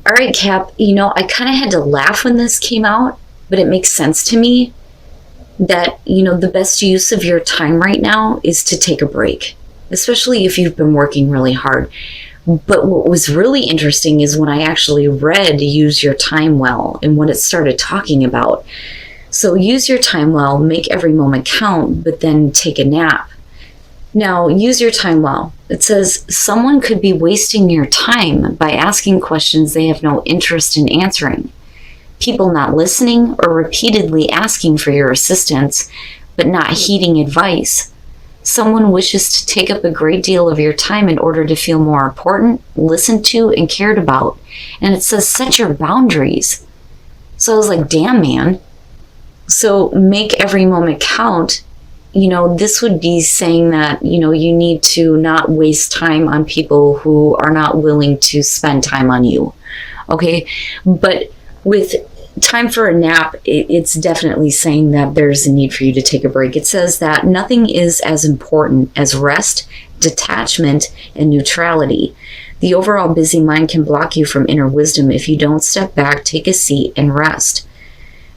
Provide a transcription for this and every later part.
All right, Cap, I kind of had to laugh when this came out, but it makes sense to me that, the best use of your time right now is to take a break, especially if you've been working really hard. But what was really interesting is when I actually read Use Your Time Well and what it started talking about. So use your time well, make every moment count, but then take a nap. Now, use your time well. It says someone could be wasting your time by asking questions they have no interest in answering. People not listening or repeatedly asking for your assistance, but not heeding advice. Someone wishes to take up a great deal of your time in order to feel more important, listened to, and cared about. And it says set your boundaries. So I was like, damn, man. So make every moment count. This would be saying that, you need to not waste time on people who are not willing to spend time on you. Okay. But with time for a nap, it's definitely saying that there's a need for you to take a break. It says that nothing is as important as rest, detachment, and neutrality. The overall busy mind can block you from inner wisdom if you don't step back, take a seat, and rest.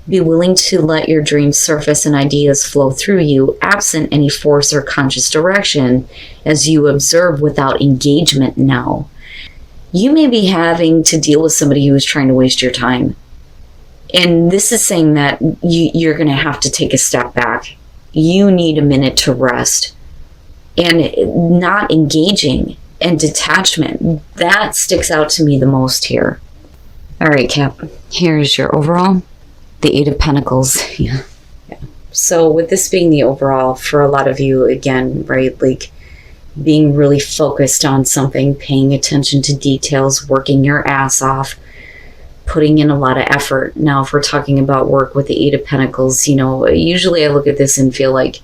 Be willing to let your dreams surface and ideas flow through you, absent any force or conscious direction, as you observe without engagement now. You may be having to deal with somebody who is trying to waste your time. And this is saying that you're going to have to take a step back. You need a minute to rest. And not engaging and detachment, that sticks out to me the most here. All right, Cap, here's your overall. The Eight of Pentacles. Yeah. So with this being the overall, for a lot of you, again, right, like being really focused on something, paying attention to details, working your ass off, putting in a lot of effort. Now, if we're talking about work with the Eight of Pentacles, usually I look at this and feel like,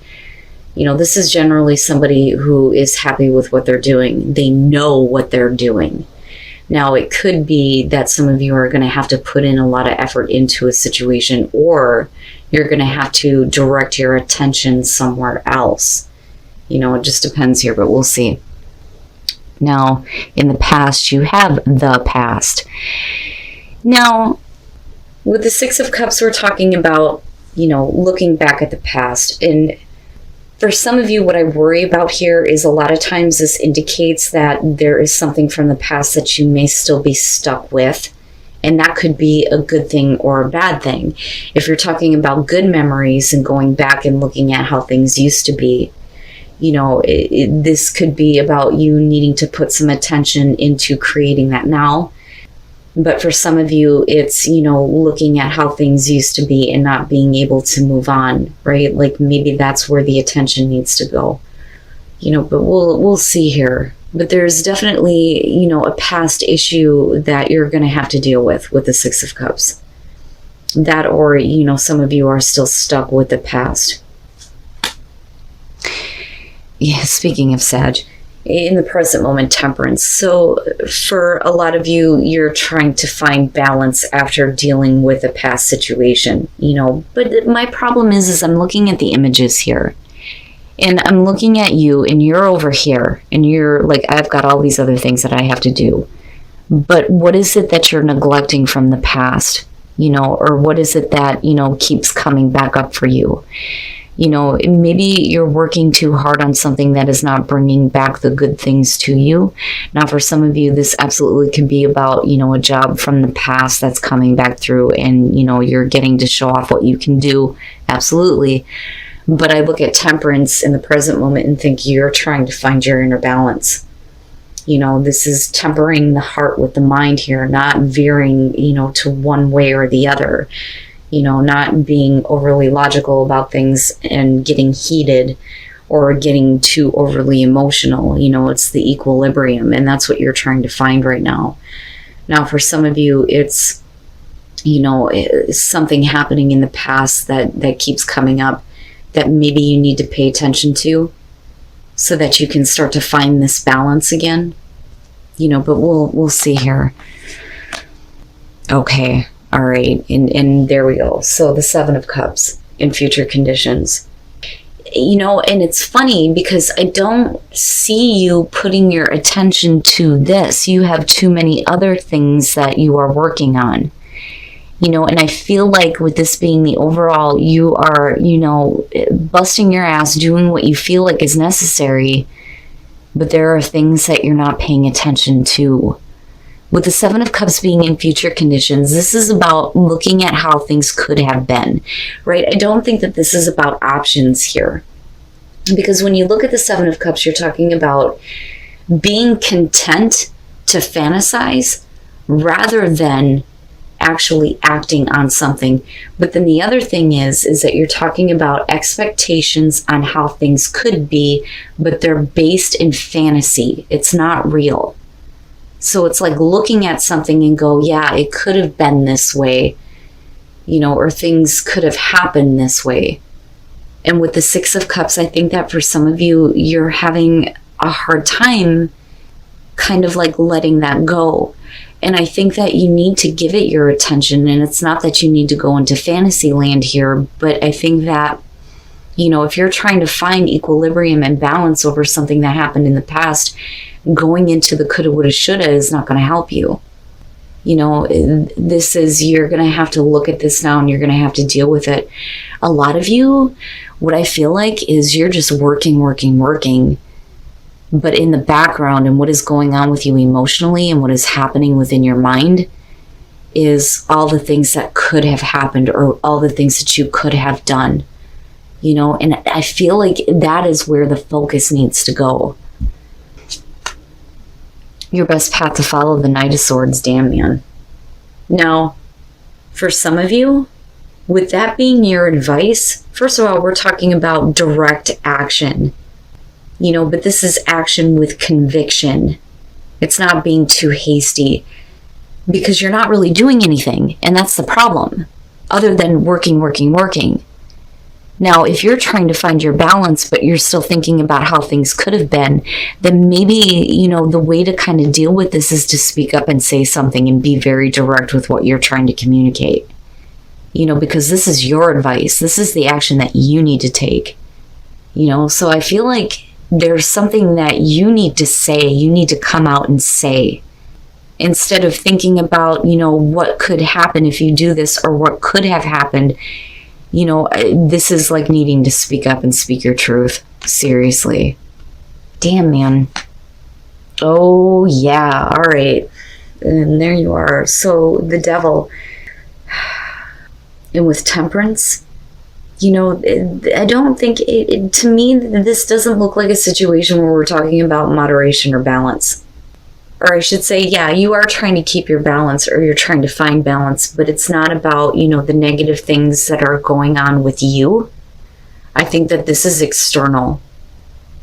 this is generally somebody who is happy with what they're doing. They know what they're doing. Now, it could be that some of you are going to have to put in a lot of effort into a situation, or you're going to have to direct your attention somewhere else. It just depends here, but we'll see. Now, in the past, you have the past. Now, with the Six of Cups, we're talking about, looking back at the past. And for some of you, what I worry about here is a lot of times this indicates that there is something from the past that you may still be stuck with. And that could be a good thing or a bad thing. If you're talking about good memories and going back and looking at how things used to be, this could be about you needing to put some attention into creating that now. But for some of you, it's, looking at how things used to be and not being able to move on, right? Like maybe that's where the attention needs to go, but we'll see here. But there's definitely, a past issue that you're going to have to deal with the Six of Cups. That, or, some of you are still stuck with the past. Yeah, speaking of Sag, in the present moment, Temperance. So for a lot of you, you're trying to find balance after dealing with a past situation, but my problem is I'm looking at the images here and I'm looking at you and you're over here and you're like, I've got all these other things that I have to do. But what is it that you're neglecting from the past, or what is it that, keeps coming back up for you? Maybe you're working too hard on something that is not bringing back the good things to you. Now, for some of you, this absolutely could be about, a job from the past that's coming back through and, you're getting to show off what you can do. Absolutely. But I look at Temperance in the present moment and think you're trying to find your inner balance. This is tempering the heart with the mind here, not veering, to one way or the other. Not being overly logical about things and getting heated or getting too overly emotional. It's the equilibrium, and that's what you're trying to find right now. Now, for some of you, it's, something happening in the past that keeps coming up that maybe you need to pay attention to so that you can start to find this balance again. But we'll see here. Okay. All right, and there we go. So the Seven of Cups in future conditions. and it's funny because I don't see you putting your attention to this. You have too many other things that you are working on. And I feel like with this being the overall, you are, busting your ass, doing what you feel like is necessary, but there are things that you're not paying attention to. With the Seven of Cups being in future conditions, this is about looking at how things could have been, right? I don't think that this is about options here. Because when you look at the Seven of Cups, you're talking about being content to fantasize rather than actually acting on something. But then the other thing is that you're talking about expectations on how things could be, but they're based in fantasy. It's not real. So it's like looking at something and go, yeah, it could have been this way, or things could have happened this way. And with the Six of Cups, I think that for some of you, you're having a hard time kind of like letting that go. And I think that you need to give it your attention. And it's not that you need to go into fantasy land here, but I think that, if you're trying to find equilibrium and balance over something that happened in the past, going into the coulda, woulda, shoulda is not going to help you. You're going to have to look at this now and you're going to have to deal with it. A lot of you, what I feel like is you're just working. But in the background and what is going on with you emotionally and what is happening within your mind is all the things that could have happened or all the things that you could have done. And I feel like that is where the focus needs to go. Your best path to follow, the Knight of Swords. Damn, man. Now, for some of you, with that being your advice, first of all, we're talking about direct action. But this is action with conviction. It's not being too hasty because you're not really doing anything. And that's the problem, other than working. Now, if you're trying to find your balance, but you're still thinking about how things could have been, then maybe, the way to kind of deal with this is to speak up and say something and be very direct with what you're trying to communicate. Because this is your advice. This is the action that you need to take. So I feel like there's something that you need to say. You need to come out and say. Instead of thinking about, what could happen if you do this or what could have happened. This is like needing to speak up and speak your truth. Seriously. Damn, man. Oh, yeah. All right. And there you are. So the Devil. And with Temperance, I don't think to me, this doesn't look like a situation where we're talking about moderation or balance. Or I should say, yeah, you are trying to keep your balance or you're trying to find balance, but it's not about, the negative things that are going on with you. I think that this is external.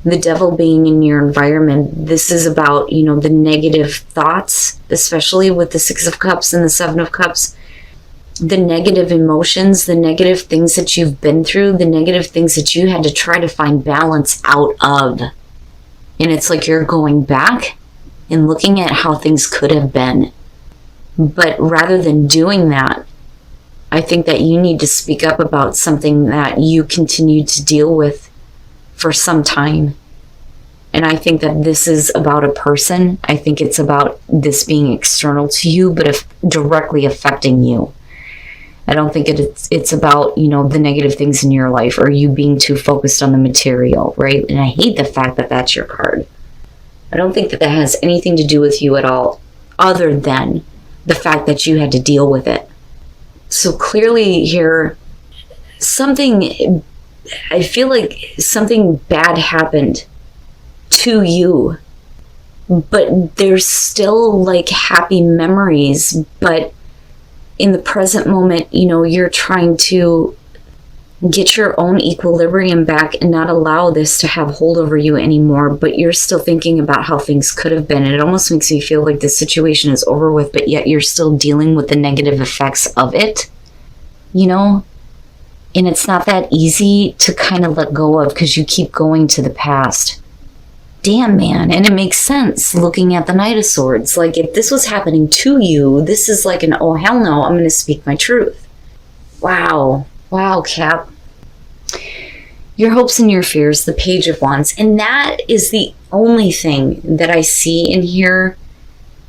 The Devil being in your environment, this is about, the negative thoughts, especially with the Six of Cups and the Seven of Cups. The negative emotions, the negative things that you've been through, the negative things that you had to try to find balance out of. And it's like you're going back and looking at how things could have been. But rather than doing that, I think that you need to speak up about something that you continue to deal with for some time. And I think that this is about a person. I think it's about this being external to you, but directly affecting you. I don't think it's about, the negative things in your life or you being too focused on the material, right? And I hate the fact that that's your card. I don't think that has anything to do with you at all, other than the fact that you had to deal with it. So clearly here, I feel like something bad happened to you, but there's still like happy memories, but in the present moment, you're trying to get your own equilibrium back and not allow this to have hold over you anymore, but you're still thinking about how things could have been. And it almost makes me feel like the situation is over with, but yet you're still dealing with the negative effects of it, And it's not that easy to kind of let go of because you keep going to the past. Damn, man. And it makes sense looking at the Knight of Swords. Like, if this was happening to you, this is like an, oh, hell no, I'm going to speak my truth. Wow. Wow, Cap. your hopes and your fears, the Page of Wands. And that is the only thing that I see in here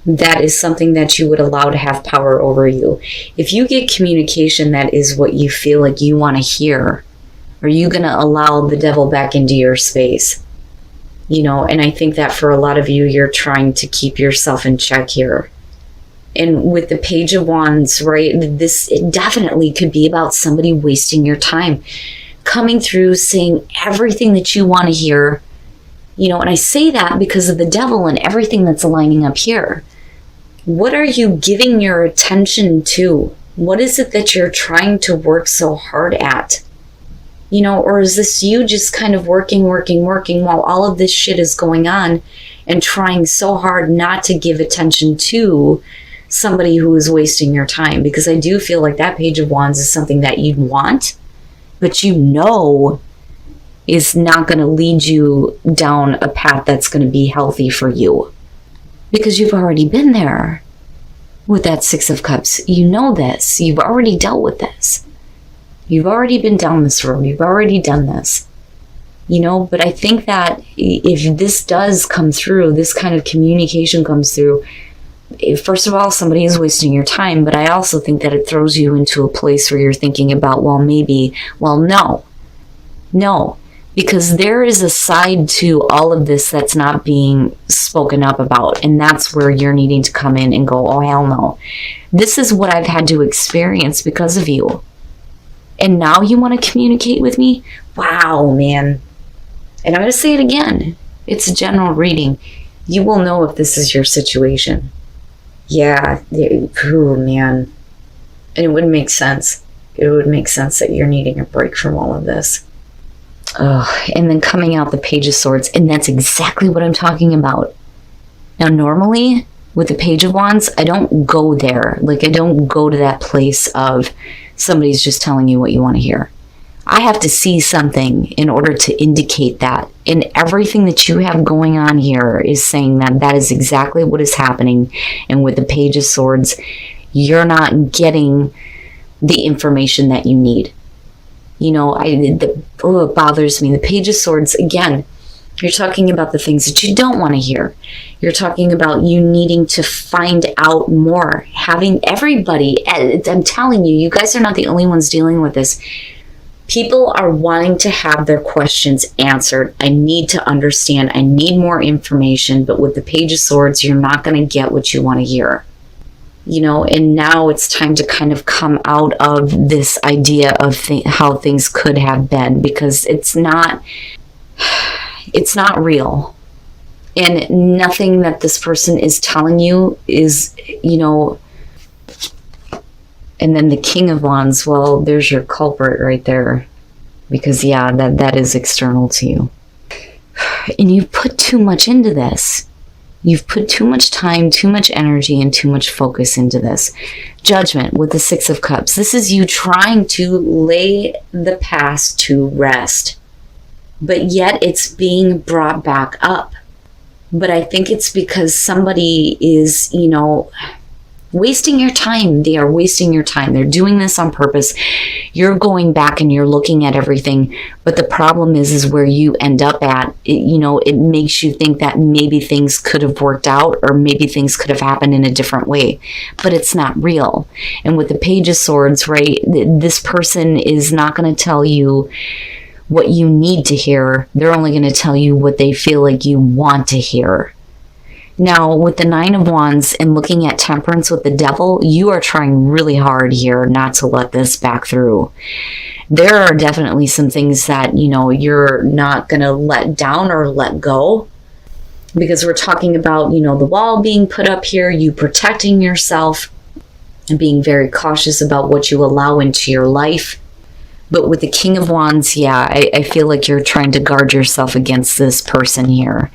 that is something that you would allow to have power over you. If you get communication that is what you feel like you want to hear, are you going to allow the devil back into your space? You know, and I think that for a lot of you, you're trying to keep yourself in check here. And with the Page of Wands, right, it definitely could be about somebody wasting your time, coming through, saying everything that you want to hear. You know, and I say that because of the devil and everything that's aligning up here. What are you giving your attention to? What is it that you're trying to work so hard at? You know, or is this you just kind of working while all of this shit is going on and trying so hard not to give attention to somebody who is wasting your time? Because I do feel like that Page of Wands is something that you want, but you know is not going to lead you down a path that's going to be healthy for you. Because you've already been there with that Six of Cups. You know this. You've already dealt with this. You've already been down this road. You've already done this. You know, but I think that if this does come through, this kind of communication comes through, first of all, somebody is wasting your time, but I also think that it throws you into a place where you're thinking about, no, because there is a side to all of this that's not being spoken up about, and that's where you're needing to come in and go, oh, hell no. This is what I've had to experience because of you. And now you want to communicate with me? Wow, man. And I'm going to say it again. It's a general reading. You will know if this is your situation. Yeah, oh, man. And it would make sense. It would make sense that you're needing a break from all of this. Oh, and then coming out the Page of Swords. And that's exactly what I'm talking about. Now, normally, with the Page of Wands, I don't go there. Like, I don't go to that place of somebody's just telling you what you want to hear. I have to see something in order to indicate that. And everything that you have going on here is saying that that is exactly what is happening. And with the Page of Swords, you're not getting the information that you need. You know, it bothers me. The Page of Swords, again, you're talking about the things that you don't want to hear. You're talking about you needing to find out more. Having everybody, I'm telling you, you guys are not the only ones dealing with this. People are wanting to have their questions answered. I need to understand. I need more information. But with the Page of Swords, you're not going to get what you want to hear. You know, and now it's time to kind of come out of this idea of how things could have been, because it's not real. And nothing that this person is telling you is, you know. And then the King of Wands, well, there's your culprit right there. Because, yeah, that is external to you. And you put too much into this. You've put too much time, too much energy, and too much focus into this. Judgment with the Six of Cups. This is you trying to lay the past to rest. But yet it's being brought back up. But I think it's because somebody is, you know, wasting your time. They are wasting your time. They're doing this on purpose. You're going back and you're looking at everything. But the problem is where you end up at, you know, it makes you think that maybe things could have worked out or maybe things could have happened in a different way. But it's not real. And with the Page of Swords, right, this person is not going to tell you what you need to hear. They're only going to tell you what they feel like you want to hear. Now, with the Nine of Wands and looking at Temperance with the Devil, you are trying really hard here not to let this back through. There are definitely some things that, you know, you're not going to let down or let go. Because we're talking about, you know, the wall being put up here, you protecting yourself and being very cautious about what you allow into your life. But with the King of Wands, yeah, I feel like you're trying to guard yourself against this person here.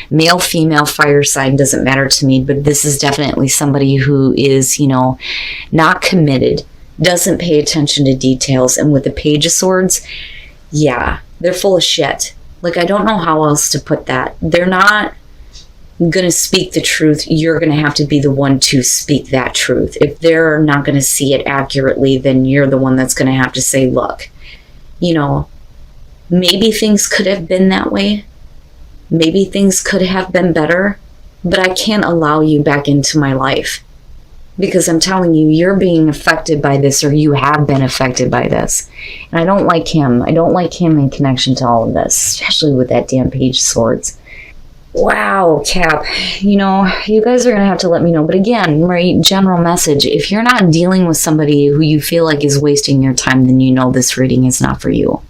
Male, female, fire sign, doesn't matter to me, but this is definitely somebody who is, you know, not committed, doesn't pay attention to details. And with the Page of Swords, yeah, they're full of shit. Like, I don't know how else to put that. They're not going to speak the truth. You're going to have to be the one to speak that truth. If they're not going to see it accurately, then you're the one that's going to have to say, look, you know, Maybe things could have been that way. Maybe things could have been better, but I can't allow you back into my life. Because I'm telling you, you're being affected by this, or you have been affected by this. And I don't like him. I don't like him in connection to all of this, especially with that damn Page of Swords. Wow, Cap. You know, you guys are going to have to let me know. But again, right, general message. If you're not dealing with somebody who you feel like is wasting your time, then you know this reading is not for you.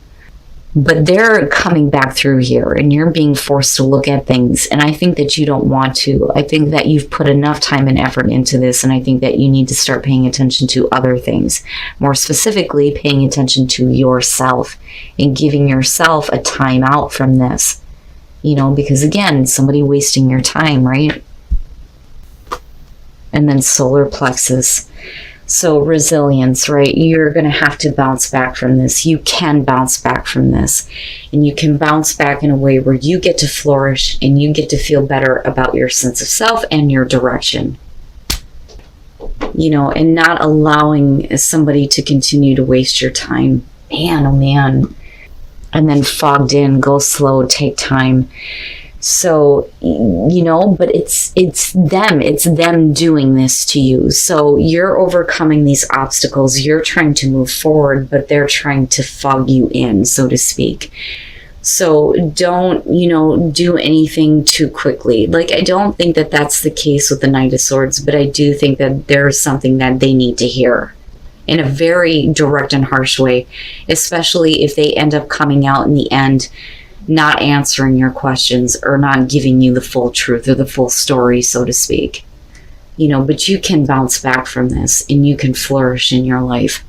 But they're coming back through here, and you're being forced to look at things. And I think that you don't want to. I think that you've put enough time and effort into this, and I think that you need to start paying attention to other things. More specifically, paying attention to yourself and giving yourself a time out from this. You know, because again, somebody wasting your time, right? And then solar plexus. So resilience, right? You're going to have to bounce back from this. You can bounce back from this. And you can bounce back in a way where you get to flourish and you get to feel better about your sense of self and your direction. You know, and not allowing somebody to continue to waste your time. Man, oh man. And then fogged in, go slow, take time. So, you know, but it's them doing this to you. So you're overcoming these obstacles. You're trying to move forward, but they're trying to fog you in, so to speak. So don't, you know, do anything too quickly. Like, I don't think that that's the case with the Knight of Swords, but I do think that there's something that they need to hear in a very direct and harsh way, especially if they end up coming out in the end not answering your questions or not giving you the full truth or the full story, so to speak. You know, but you can bounce back from this and you can flourish in your life.